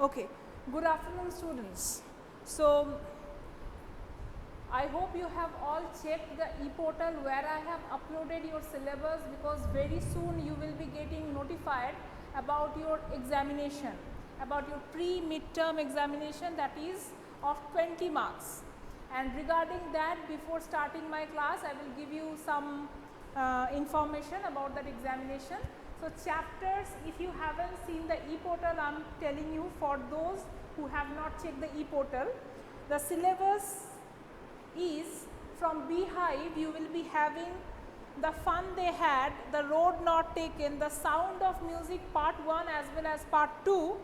Okay, good afternoon students. So, I hope you have all checked the e-portal where I have uploaded your syllabus, because very soon you will be getting notified about your examination, about your pre-midterm examination, that is of 20 marks. And regarding that, before starting my class, I will give you some information about that examination. So, chapters, if you haven't seen the e-portal, I am telling you, for those who have not checked the e-portal, the syllabus is from Beehive. You will be having The Fun They Had, The Road Not Taken, The Sound of Music Part 1 as well as Part 2,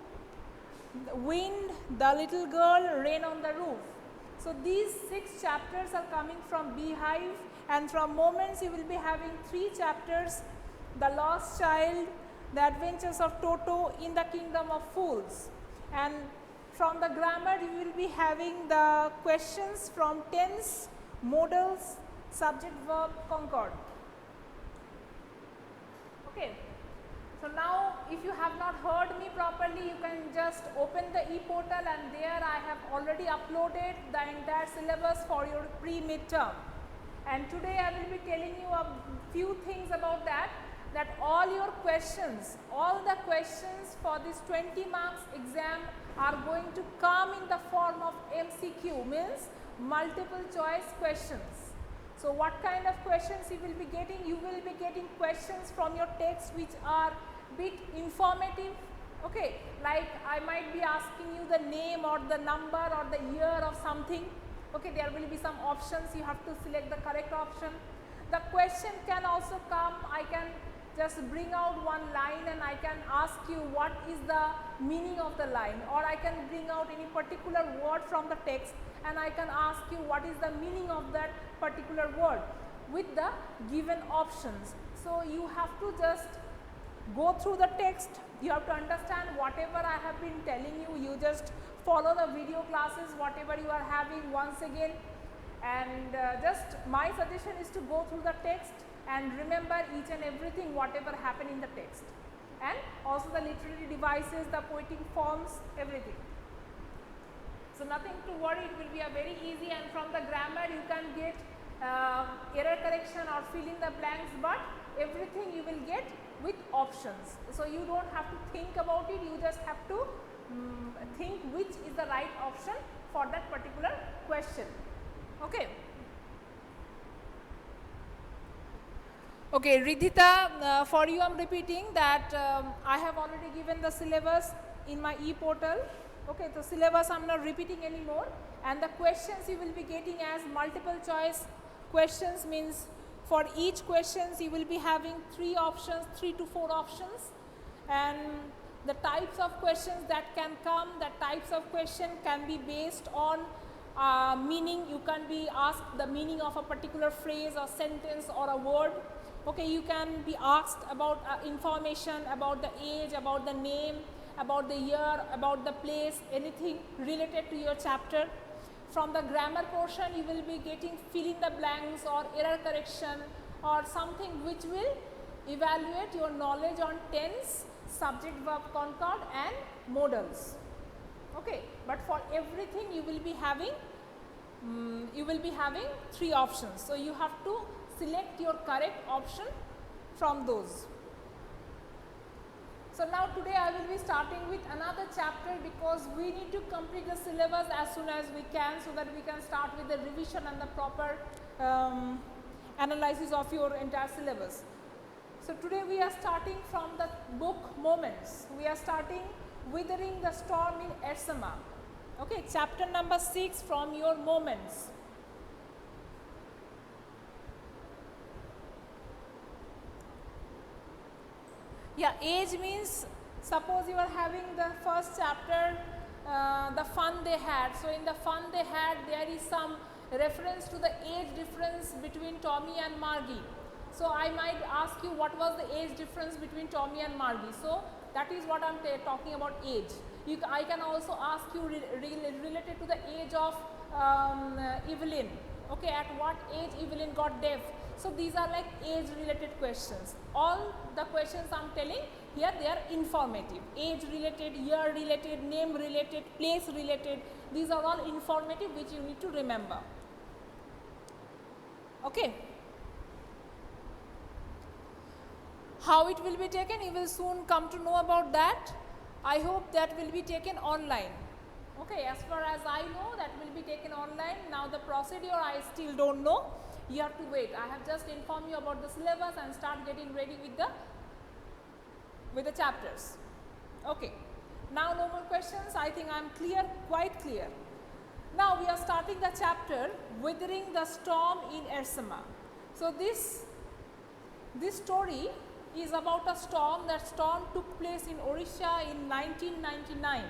Wind, The Little Girl, Rain on the Roof. So, these 6 chapters are coming from Beehive, and from Moments you will be having 3 chapters, The Lost Child, The Adventures of Toto, In the Kingdom of Fools. And from the grammar you will be having the questions from tense, modals, subject, verb, concord. Okay. So, now if you have not heard me properly, you can just open the e-portal, and there I have already uploaded the entire syllabus for your pre-midterm. And today I will be telling you a few things about that all your questions, all the questions for this 20 marks exam are going to come in the form of MCQ, means multiple choice questions. So, what kind of questions you will be getting? You will be getting questions from your text which are bit informative, okay, like I might be asking you the name or the number or the year of something, okay, there will be some options, you have to select the correct option. The question can also come, I can just bring out one line and I can ask you what is the meaning of the line, or I can bring out any particular word from the text and I can ask you what is the meaning of that particular word with the given options. So, you have to just go through the text, you have to understand whatever I have been telling you, you just follow the video classes whatever you are having once again, and just my suggestion is to go through the text and remember each and everything whatever happened in the text, and also the literary devices, the poetic forms, everything. So, nothing to worry, it will be a very easy, and from the grammar you can get error correction or fill in the blanks, but everything you will get with options. So, you do not have to think about it, you just have to think which is the right option for that particular question. Okay. Okay, Ridhita, for you I am repeating that I have already given the syllabus in my e-portal. Okay, so syllabus I am not repeating anymore, and the questions you will be getting as multiple choice questions, means for each questions you will be having 3 options, 3 to 4 options, and the types of questions that can come, the types of question can be based on meaning. You can be asked the meaning of a particular phrase or sentence or a word. Okay, you can be asked about information about the age, about the name, about the year, about the place, anything related to your chapter. From the grammar portion you will be getting fill in the blanks or error correction or something which will evaluate your knowledge on tense, subject, verb, concord and modals. Okay, but for everything you will be having 3 options. So, you have to select your correct option from those. So, now today I will be starting with another chapter, because we need to complete the syllabus as soon as we can, so that we can start with the revision and the proper analysis of your entire syllabus. So, today we are starting from the book Moments. We are starting Withering the Storm in Ersama. Okay, chapter number 6 from your Moments. Yeah, age means, suppose you are having the first chapter, The Fun They Had. So, in The Fun They Had, there is some reference to the age difference between Tommy and Margie. So, I might ask you what was the age difference between Tommy and Margie. So, that is what I am talking about, age. I can also ask you related to the age of Evelyn. Okay, at what age Evelyn got deaf? So these are like age related questions. All the questions I am telling here, they are informative. Age related, year related, name related, place related. These are all informative which you need to remember. Okay. How it will be taken, you will soon come to know about that. I hope that will be taken online. Okay, as far as I know, that will be taken online. Now the procedure I still don't know. You have to wait. I have just informed you about the syllabus and start getting ready with the chapters. Okay. Now no more questions. I think I am clear, quite clear. Now we are starting the chapter Weathering the Storm in Ersema. So this story is about a storm. That storm took place in Orissa in 1999.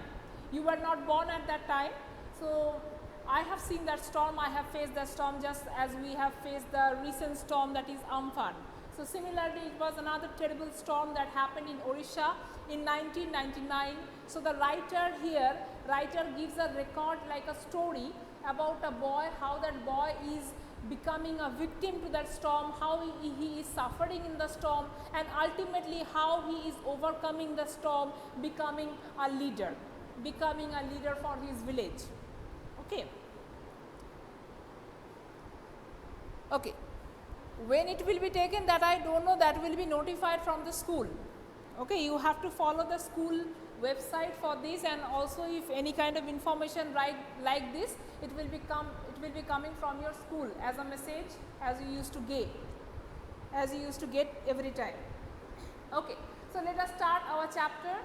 You were not born at that time. So I have seen that storm. I have faced that storm just as we have faced the recent storm, that is Amphan. So similarly, it was another terrible storm that happened in Orissa in 1999. So the writer gives a record, like a story about a boy, how that boy is becoming a victim to that storm, how he is suffering in the storm, and ultimately how he is overcoming the storm, becoming a leader for his village. Okay. Okay. When it will be taken, that I don't know, that will be notified from the school. Okay, you have to follow the school website for this, and also if any kind of information like this, it will be coming from your school as a message, as you used to get every time. Okay, so let us start our chapter.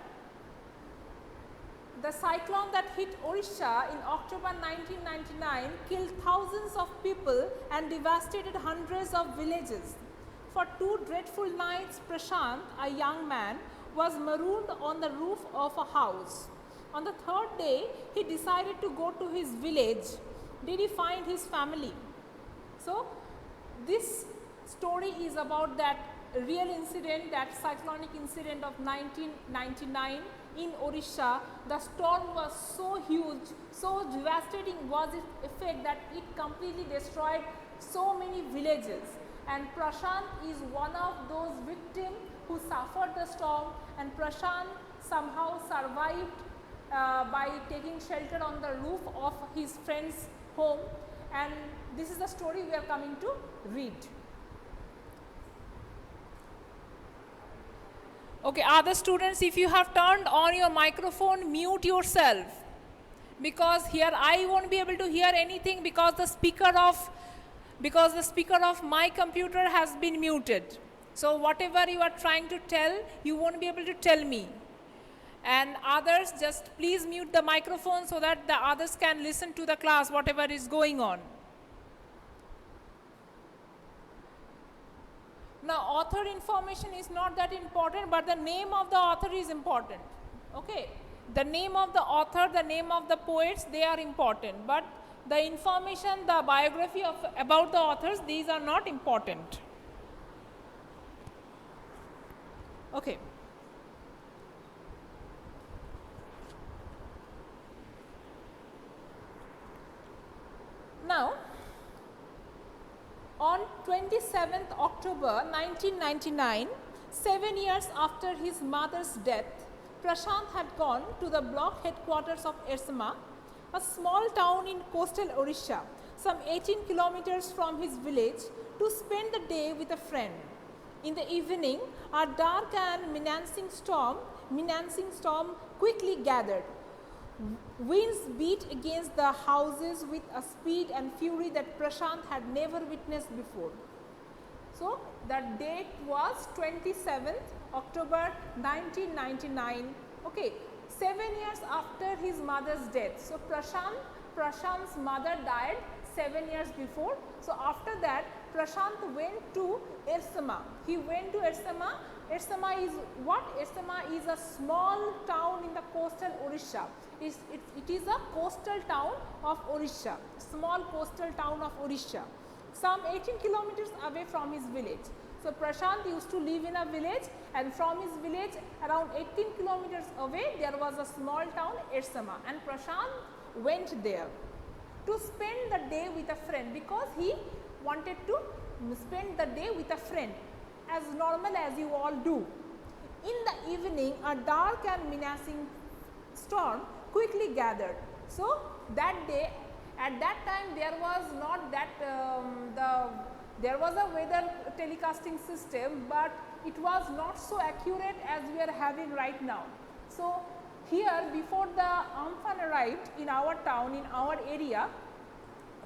The cyclone that hit Orissa in October 1999 killed thousands of people and devastated hundreds of villages. For 2 dreadful nights, Prashant, a young man, was marooned on the roof of a house. On the 3rd day, he decided to go to his village. Did he find his family? So, this story is about that real incident, that cyclonic incident of 1999 in Orissa. The storm was so huge, so devastating was its effect that it completely destroyed so many villages. And Prashant is one of those victims who suffered the storm, and Prashant somehow survived by taking shelter on the roof of his friend's home, and this is the story we are coming to read. Okay, other students, if you have turned on your microphone, mute yourself, because here I won't be able to hear anything because the speaker of my computer has been muted. So whatever you are trying to tell, you won't be able to tell me. And others, just please mute the microphone so that the others can listen to the class, whatever is going on. Now, author information is not that important, but the name of the author is important. Okay, the name of the author, the name of the poets, they are important, but the information, the biography about the authors, these are not important. Okay. Now, on 27th October 1999, 7 years after his mother's death, Prashant had gone to the block headquarters of Ersema, a small town in coastal Orissa, some 18 kilometers from his village, to spend the day with a friend. In the evening, a dark and menacing storm quickly gathered. Winds beat against the houses with a speed and fury that Prashant had never witnessed before. So, the date was 27th October 1999. Okay, 7 years after his mother's death. So, Prashant's mother died 7 years before. So, after that, Prashant went to Ersema. He went to Ersema. Ersema is what? Ersema is a small town in the coastal Orissa. It is a coastal town of Orissa, small coastal town of Orissa, some 18 kilometers away from his village. So, Prashant used to live in a village, and from his village around 18 kilometers away there was a small town Ersema, and Prashant went there. to spend the day with a friend, because he wanted to spend the day with a friend as normal as you all do. In the evening, a dark and menacing storm quickly gathered. So, that day, at that time, there was not that there was a weather telecasting system, but it was not so accurate as we are having right now. So, here before the Amphan arrived in our town, in our area,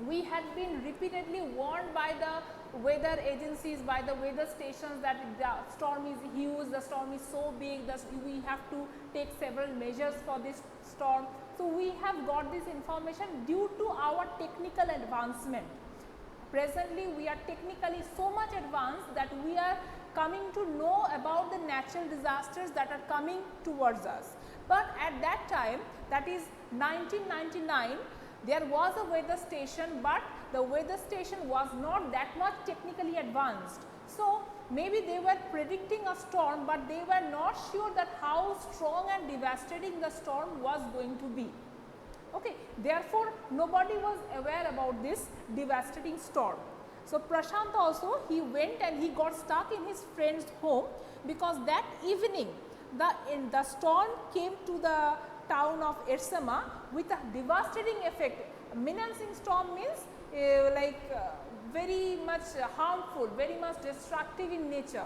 we had been repeatedly warned by the weather agencies, by the weather stations, that the storm is huge, the storm is so big, that we have to take several measures for this storm. So, we have got this information due to our technical advancement. Presently, we are technically so much advanced that we are coming to know about the natural disasters that are coming towards us. But at that time, that is 1999, there was a weather station, but the weather station was not that much technically advanced. So, maybe they were predicting a storm, but they were not sure that how strong and devastating the storm was going to be. Okay. Therefore, nobody was aware about this devastating storm. So, Prashant also, he went and he got stuck in his friend's home, because that evening the storm came to the town of Ersama with a devastating effect. Menacing storm means very much harmful, very much destructive in nature.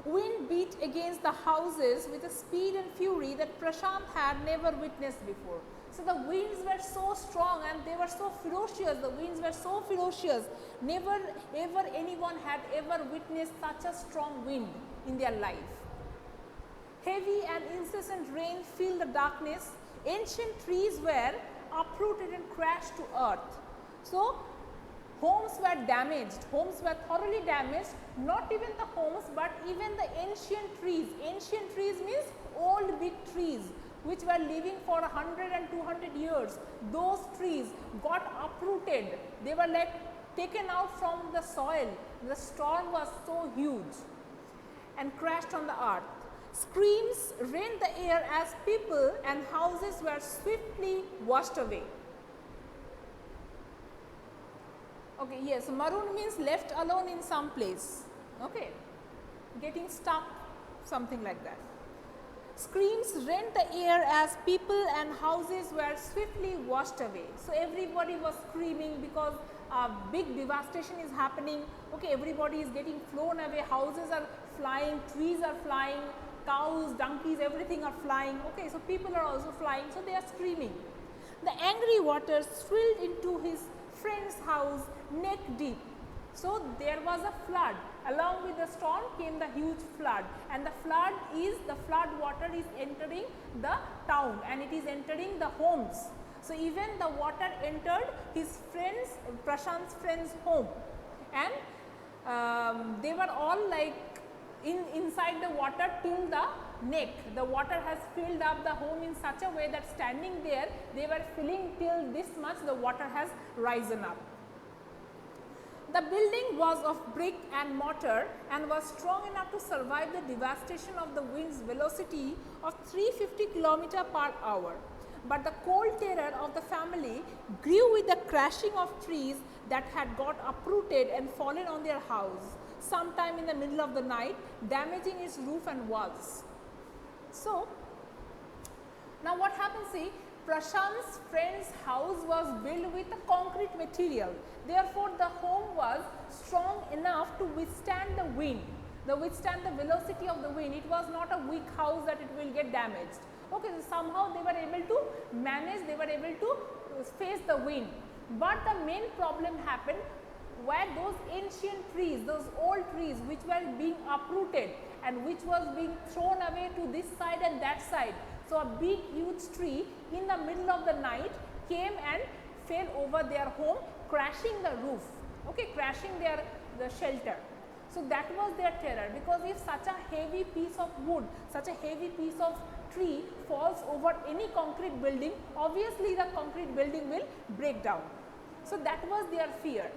Wind beat against the houses with a speed and fury that Prashant had never witnessed before. So, the winds were so strong and they were so ferocious, the winds were so ferocious, never ever anyone had ever witnessed such a strong wind in their life. Heavy and incessant rain filled the darkness, ancient trees were uprooted and crashed to earth. So, homes were damaged, homes were thoroughly damaged, not even the homes, but even the ancient trees. Ancient trees means old big trees which were living for 100 and 200 years. Those trees got uprooted, they were like taken out from the soil. The storm was so huge and crashed on the earth. Screams rent the air as people and houses were swiftly washed away. Okay, yes, maroon means left alone in some place, okay, getting stuck, something like that. Screams rent the air as people and houses were swiftly washed away. So, everybody was screaming because a big devastation is happening, okay, everybody is getting flown away, houses are flying, trees are flying, cows, donkeys, everything are flying, okay, so people are also flying, so they are screaming. The angry waters swilled into his friend's house neck deep. So, there was a flood, along with the storm came the huge flood, and the flood water is entering the town and it is entering the homes. So, even the water entered his friend's, Prashant's friend's home, and they were all like inside the water till the neck. The water has filled up the home in such a way that standing there they were filling till this much, the water has risen up. The building was of brick and mortar and was strong enough to survive the devastation of the wind's velocity of 350 km/h. But the cold terror of the family grew with the crashing of trees that had got uprooted and fallen on their house sometime in the middle of the night, damaging its roof and walls. So, now what happens, see, Prashant's friend's house was built with a concrete material. Therefore, the home was strong enough to withstand the wind, withstand the velocity of the wind. It was not a weak house that it will get damaged. Okay, so somehow they were able to manage, they were able to face the wind. But the main problem happened where those ancient trees, those old trees which were being uprooted and which was being thrown away to this side and that side. So, a big huge tree in the middle of the night came and fell over their home, crashing the roof, okay, crashing the shelter. So, that was their terror, because if such a heavy piece of wood, such a heavy piece of tree falls over any concrete building, obviously the concrete building will break down. So, that was their fear.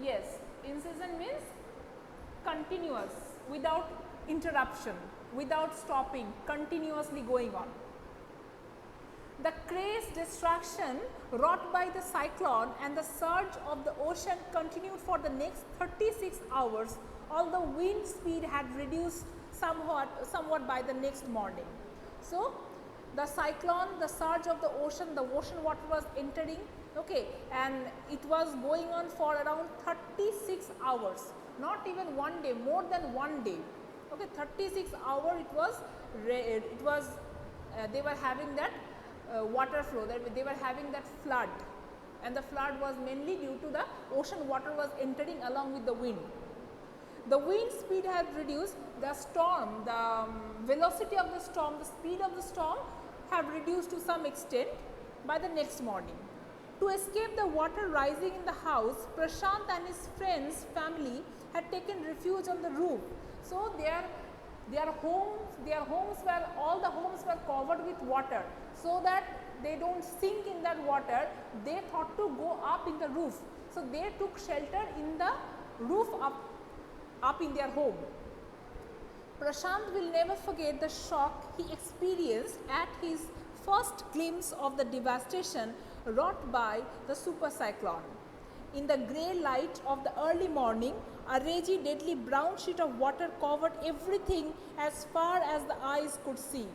Yes, incessant means continuous, without interruption. without stopping, continuously going on. The crazed destruction wrought by the cyclone and the surge of the ocean continued for the next 36 hours, although wind speed had reduced somewhat by the next morning. So, the cyclone, the surge of the ocean water was entering, okay, and it was going on for around 36 hours, not even one day, more than one day, okay, 36 hours they were having that water flow, they were having that flood, and the flood was mainly due to the ocean water was entering along with the wind. The wind speed had reduced, the storm, the velocity of the storm, the speed of the storm have reduced to some extent by the next morning. To escape the water rising in the house, Prashant and his friends, family had taken refuge on the roof. So, their homes were, all the homes were covered with water, so that they don't sink in that water, they thought to go up in the roof. So, they took shelter in the roof up in their home. Prashant will never forget the shock he experienced at his first glimpse of the devastation wrought by the super cyclone. In the grey light of the early morning, a ragey, deadly brown sheet of water covered everything as far as the eyes could see.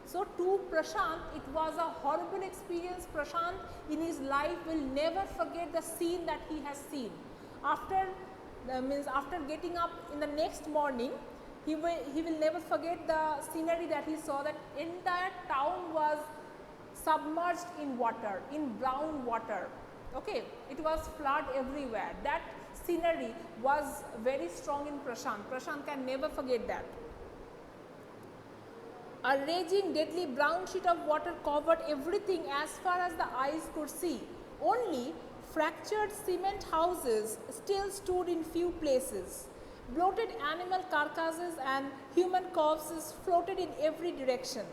So, to Prashant, it was a horrible experience. Prashant in his life will never forget the scene that he has seen. After getting up in the next morning, he will never forget the scenery that he saw, that entire town was submerged in water, in brown water. Okay, it was flood everywhere. That scenery was very strong in Prashant. Prashant can never forget that. A raging, deadly brown sheet of water covered everything as far as the eyes could see. Only fractured cement houses still stood in few places. Bloated animal carcasses and human corpses floated in every direction.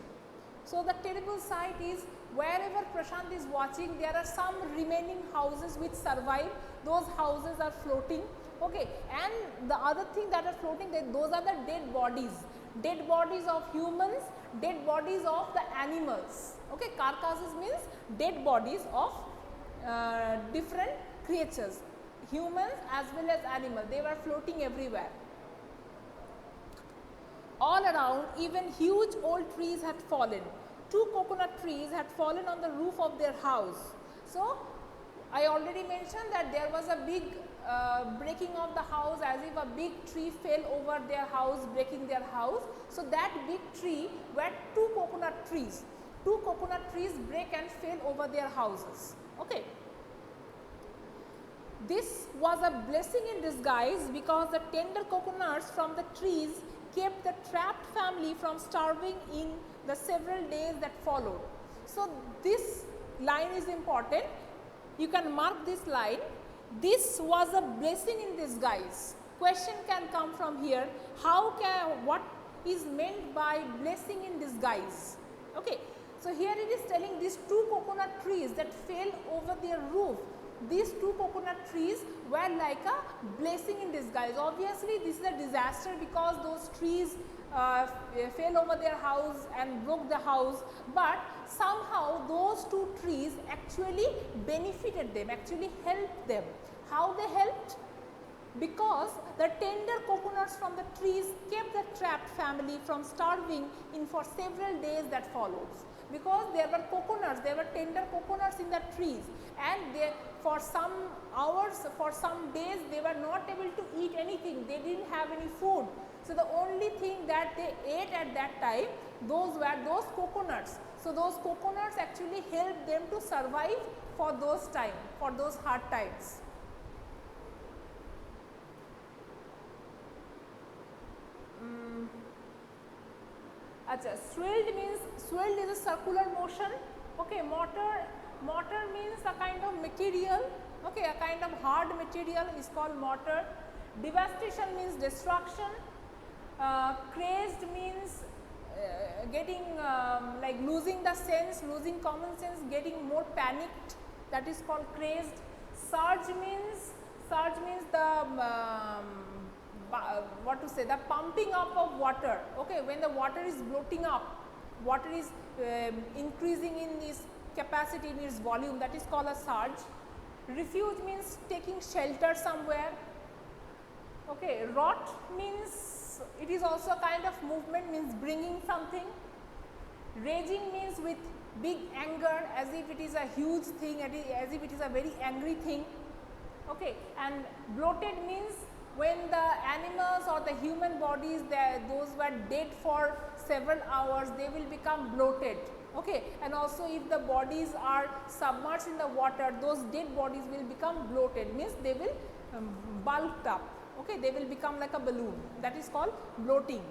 So, the terrible sight is, wherever Prashant is watching, there are some remaining houses which survive. Those houses are floating, okay, and the other thing that are floating, those are the dead bodies of humans, dead bodies of the animals. Okay, carcasses means dead bodies of different creatures, humans as well as animals. They were floating everywhere. All around, even huge old trees had fallen. 2 coconut trees had fallen on the roof of their house. So, I already mentioned that there was a big breaking of the house, as if a big tree fell over their house, breaking their house. So, that big tree were 2 coconut trees. 2 coconut trees break and fell over their houses. Okay. This was a blessing in disguise, because the tender coconuts from the trees kept the trapped family from starving in the several days that followed. So, this line is important. You can mark this line. This was a blessing in disguise. Question can come from here. What is meant by blessing in disguise? Okay. So, here it is telling these 2 coconut trees that fell over their roof. These 2 coconut trees were like a blessing in disguise. Obviously, this is a disaster, because those trees fell over their house and broke the house, but somehow those 2 trees actually benefited them, actually helped them. How they helped? Because the tender coconuts from the trees kept the trapped family from starving in for several days that followed. Because there were coconuts, there were tender coconuts in the trees, and for some hours, for some days, they were not able to eat anything, they did not have any food. So, the only thing that they ate at that time, those were those coconuts. So, those coconuts actually helped them to survive for those time, for those hard times. Swirled is a circular motion. Okay, mortar means a kind of material. Okay, a kind of hard material is called mortar. Devastation means destruction. Crazed means getting like losing the sense, losing common sense, getting more panicked. That is called crazed. Surge means the what to say, the pumping up of water. Okay, when the water is bloating up, water is increasing in its capacity, in its volume, that is called a surge. Refuge means taking shelter somewhere. Okay, rot means it is also a kind of movement, means bringing something. Raging means with big anger, as if it is a huge thing, as if it is a very angry thing. Okay, and bloated means when the animals or the human bodies, those were dead for several hours, they will become bloated. Okay, and also if the bodies are submerged in the water, those dead bodies will become bloated, means they will bulked up. Okay, they will become like a balloon, that is called bloating.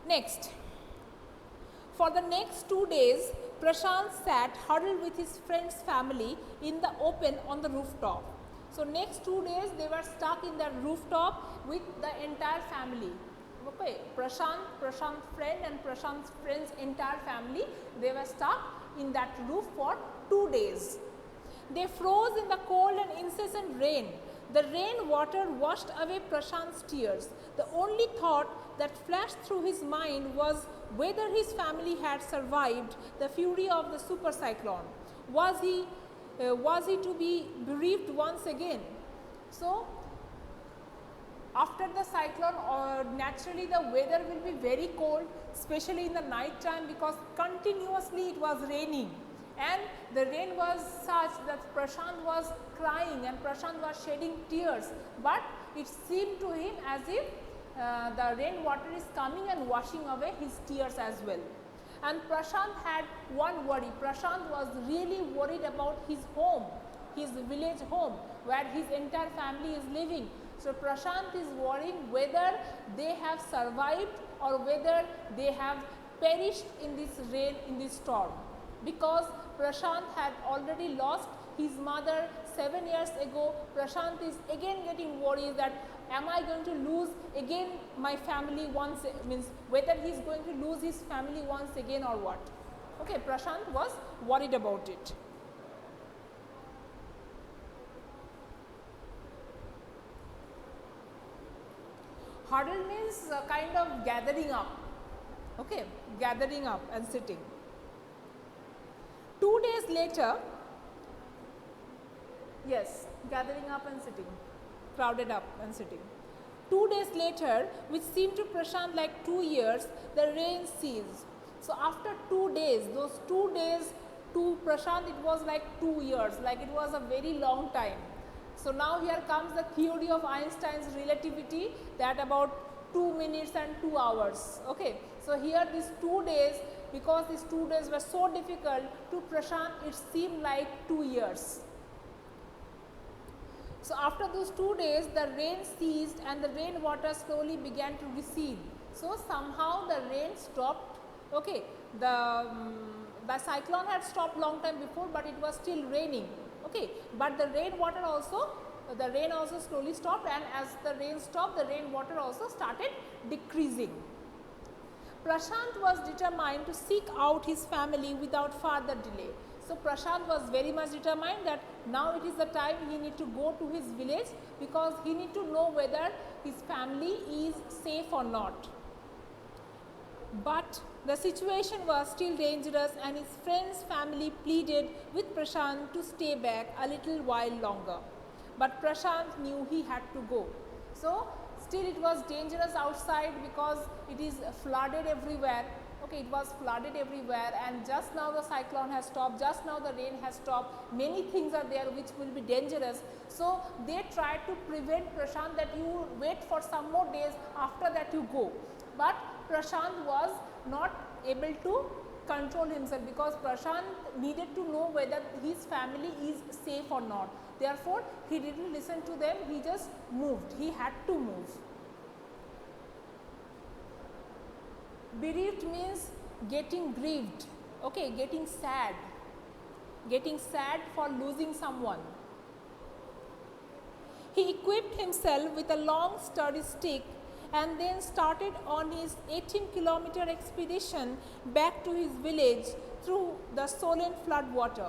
Next, for the next 2 days, Prashant sat huddled with his friend's family in the open on the rooftop. So, next 2 days they were stuck in the rooftop with the entire family. Okay, Prashant's friend and Prashant's friend's entire family, they were stuck in that roof for 2 days. They froze in the cold and incessant rain. The rain water washed away Prashant's tears. The only thought that flashed through his mind was whether his family had survived the fury of the super cyclone. Was he to be bereaved once again? So, after the cyclone, naturally the weather will be very cold, especially in the night time, because continuously it was raining. And the rain was such that Prashant was crying and Prashant was shedding tears, but it seemed to him as if the rain water is coming and washing away his tears as well. And Prashant had one worry. Prashant was really worried about his home, his village home, where his entire family is living. So, Prashant is worrying whether they have survived or whether they have perished in this rain, in this storm, because Prashant had already lost his mother 7 years ago. Prashant is again getting worried that am I going to lose again my family once, means whether he is going to lose his family once again or what. Okay, Prashant was worried about it. Huddle means kind of gathering up. Okay, gathering up and sitting. 2 days later, yes, gathering up and sitting, crowded up and sitting. 2 days later, which seemed to Prashant like 2 years, the rain ceased. So, after 2 days, those 2 days to Prashant it was like 2 years, like it was a very long time. So, now here comes the theory of Einstein's relativity, that about 2 minutes and 2 hours. Okay. So, here these 2 days, because these 2 days were so difficult to Prashant, it seemed like 2 years. So, after those 2 days the rain ceased and the rain water slowly began to recede. So, somehow the rain stopped. Okay. The cyclone had stopped long time before, but it was still raining. Okay. But the rain water also, the rain also slowly stopped, and as the rain stopped, the rain water also started decreasing. Prashant was determined to seek out his family without further delay. So, Prashant was very much determined that now it is the time he need to go to his village, because he need to know whether his family is safe or not. But the situation was still dangerous, and his friend's family pleaded with Prashant to stay back a little while longer. But Prashant knew he had to go. So, still it was dangerous outside because it is flooded everywhere. Okay, it was flooded everywhere, and just now the cyclone has stopped, just now the rain has stopped, many things are there which will be dangerous. So, they tried to prevent Prashant that you wait for some more days, after that you go. But Prashant was not able to control himself, because Prashant needed to know whether his family is safe or not. Therefore, he did not listen to them, he just moved, he had to move. Bereaved means getting grieved, okay, getting sad for losing someone. He equipped himself with a long sturdy stick and then started on his 18-kilometer expedition back to his village through the Solan flood water.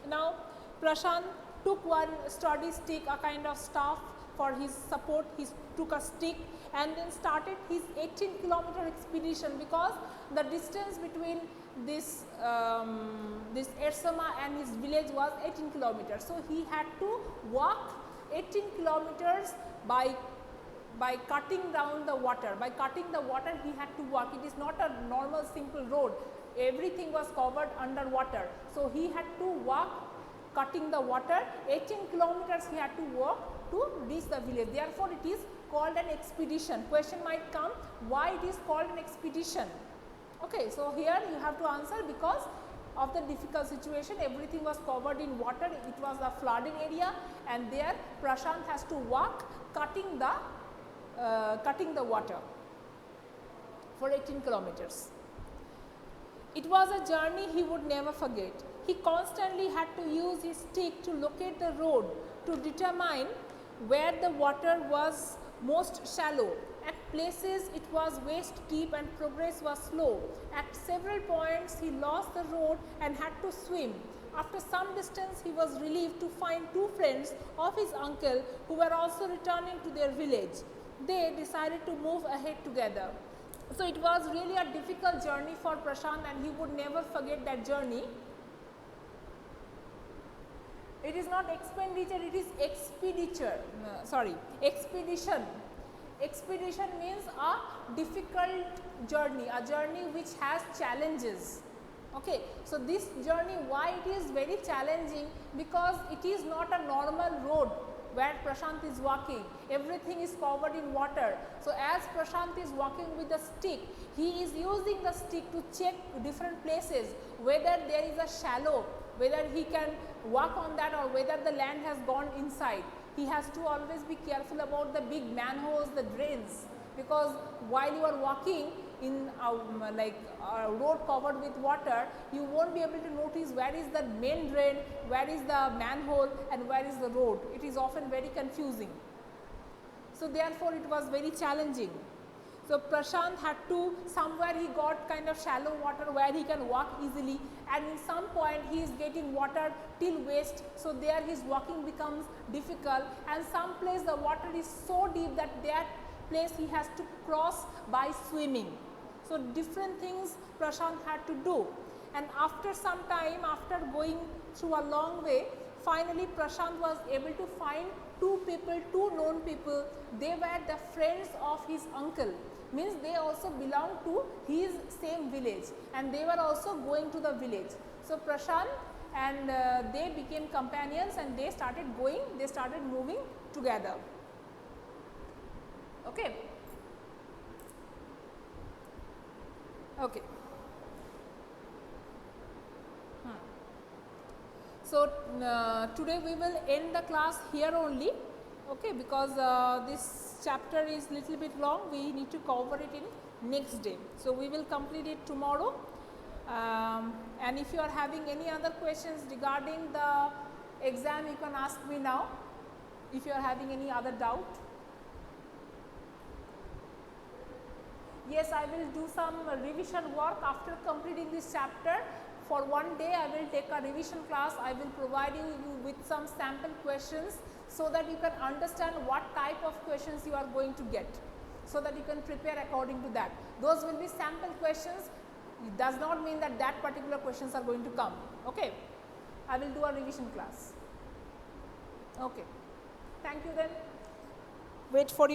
Now, Prashant took one sturdy stick, a kind of staff, for his support. He took a stick and then started his 18-kilometer expedition, because the distance between this Ersama and his village was 18 kilometers. So, he had to walk 18 kilometers by cutting down the water. By cutting the water, he had to walk. It is not a normal simple road. Everything was covered under water. So, he had to walk cutting the water. 18 kilometers he had to walk to reach the village. Therefore, it is called an expedition. Question might come, why it is called an expedition? Okay, so here you have to answer, because of the difficult situation, everything was covered in water. It was a flooded area, and there Prashant has to walk cutting the water for 18 kilometers. It was a journey he would never forget. He constantly had to use his stick to locate the road, to determine where the water was most shallow. At places it was waist deep and progress was slow. At several points he lost the road and had to swim. After some distance he was relieved to find two friends of his uncle who were also returning to their village. They decided to move ahead together. So, it was really a difficult journey for Prashant, and he would never forget that journey. It is not expenditure, it is expenditure, expedition. Expedition means a difficult journey, a journey which has challenges. Okay. So, this journey, why it is very challenging? Because it is not a normal road where Prashant is walking, everything is covered in water. So, as Prashant is walking with a stick, he is using the stick to check different places, whether there is a shallow, whether he can walk on that, or whether the land has gone inside. He has to always be careful about the big manholes, the drains, because while you are walking in a road covered with water, you won't be able to notice where is the main drain, where is the manhole, and where is the road. It is often very confusing. So, therefore, it was very challenging. So, Prashant had to, somewhere he got kind of shallow water where he can walk easily, and in some point he is getting water till waist. So, there his walking becomes difficult, and some place the water is so deep that place he has to cross by swimming. So, different things Prashant had to do, and after some time, after going through a long way, finally Prashant was able to find two known people. They were the friends of his uncle, means they also belonged to his same village, and they were also going to the village. So, Prashant and they became companions, and they started moving together. Okay. Okay. So, today we will end the class here only, okay, because this chapter is little bit long. We need to cover it in next day. So, we will complete it tomorrow, and if you are having any other questions regarding the exam, you can ask me now if you are having any other doubt. Yes, I will do some revision work after completing this chapter. For one day I will take a revision class. I will provide you with some sample questions, so that you can understand what type of questions you are going to get, so that you can prepare according to that. Those will be sample questions. It does not mean that that particular questions are going to come. Okay. I will do a revision class. Okay. Thank you then. Wait for you.